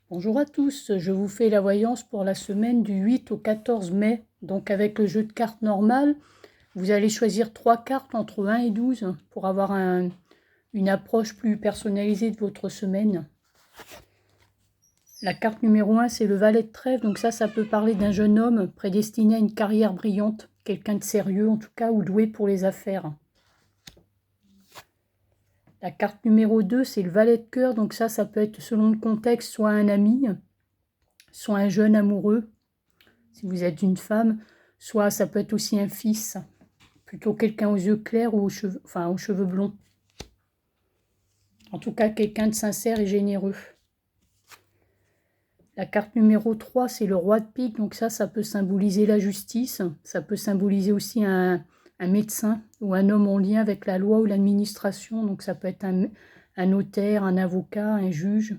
Bonjour à tous, je vous fais la voyance pour la semaine du 8 au 14 mai. Donc avec le jeu de cartes normal, vous allez choisir 3 cartes entre 1 et 12 pour avoir une approche plus personnalisée de votre semaine. La carte numéro 1, c'est le valet de trèfle. Donc ça peut parler d'un jeune homme prédestiné à une carrière brillante, quelqu'un de sérieux en tout cas, ou doué pour les affaires. La carte numéro 2, c'est le valet de cœur. Donc ça peut être selon le contexte, soit un ami, soit un jeune amoureux, si vous êtes une femme, soit ça peut être aussi un fils, plutôt quelqu'un aux yeux clairs ou aux cheveux blonds. En tout cas, quelqu'un de sincère et généreux. La carte numéro 3, c'est le roi de pique. Donc ça peut symboliser la justice. Ça peut symboliser aussi un médecin ou un homme en lien avec la loi ou l'administration. Donc ça peut être un notaire, un avocat, un juge.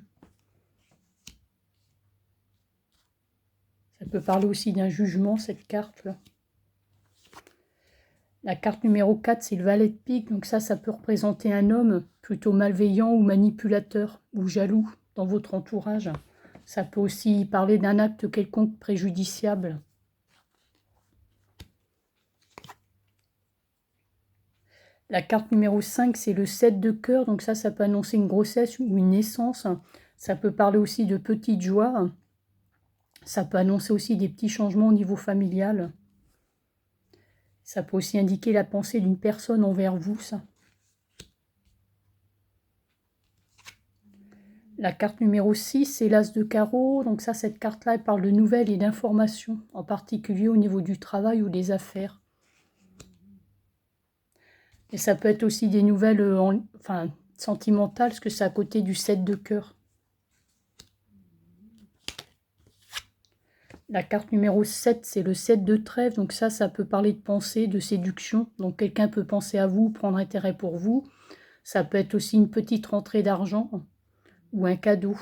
Ça peut parler aussi d'un jugement, cette carte-là. La carte numéro 4, c'est le valet de pique. Donc ça peut représenter un homme plutôt malveillant ou manipulateur ou jaloux dans votre entourage. Ça peut aussi parler d'un acte quelconque préjudiciable. La carte numéro 5, c'est le 7 de cœur. Donc ça peut annoncer une grossesse ou une naissance. Ça peut parler aussi de petites joies. Ça peut annoncer aussi des petits changements au niveau familial. Ça peut aussi indiquer la pensée d'une personne envers vous, ça. La carte numéro 6, c'est l'as de carreau. Donc cette carte-là, elle parle de nouvelles et d'informations, en particulier au niveau du travail ou des affaires. Et ça peut être aussi des nouvelles sentimentales, parce que c'est à côté du 7 de cœur. La carte numéro 7, c'est le 7 de trèfle. Donc ça peut parler de pensée, de séduction. Donc quelqu'un peut penser à vous, prendre intérêt pour vous. Ça peut être aussi une petite rentrée d'argent ou un cadeau.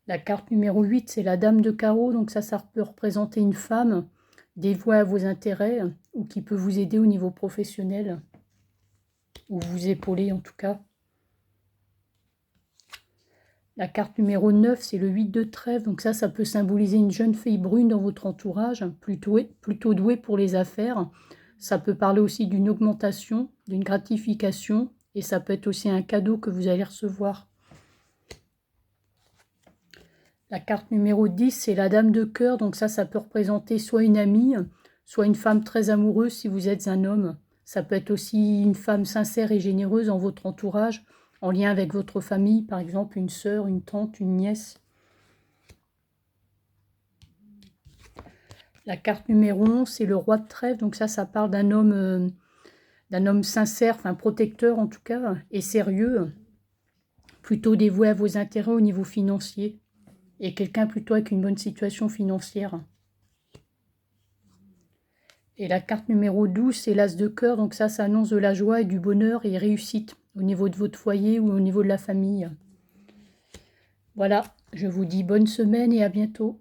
La carte numéro 8, c'est la dame de carreau. Donc ça peut représenter une femme dévouée à vos intérêts ou qui peut vous aider au niveau professionnel. Ou vous épauler en tout cas. La carte numéro 9, c'est le 8 de trèfle. Donc ça peut symboliser une jeune fille brune dans votre entourage, plutôt douée pour les affaires. Ça peut parler aussi d'une augmentation, d'une gratification. Et ça peut être aussi un cadeau que vous allez recevoir. La carte numéro 10, c'est la dame de cœur. Donc ça peut représenter soit une amie, soit une femme très amoureuse si vous êtes un homme. Ça peut être aussi une femme sincère et généreuse dans votre entourage, en lien avec votre famille, par exemple une sœur, une tante, une nièce. La carte numéro 11, c'est le roi de trèfle. Donc ça parle d'un homme sincère, protecteur en tout cas, et sérieux, plutôt dévoué à vos intérêts au niveau financier. Et quelqu'un plutôt avec une bonne situation financière. Et la carte numéro 12, c'est l'as de cœur. Donc ça annonce de la joie et du bonheur et réussite au niveau de votre foyer ou au niveau de la famille. Voilà, je vous dis bonne semaine et à bientôt.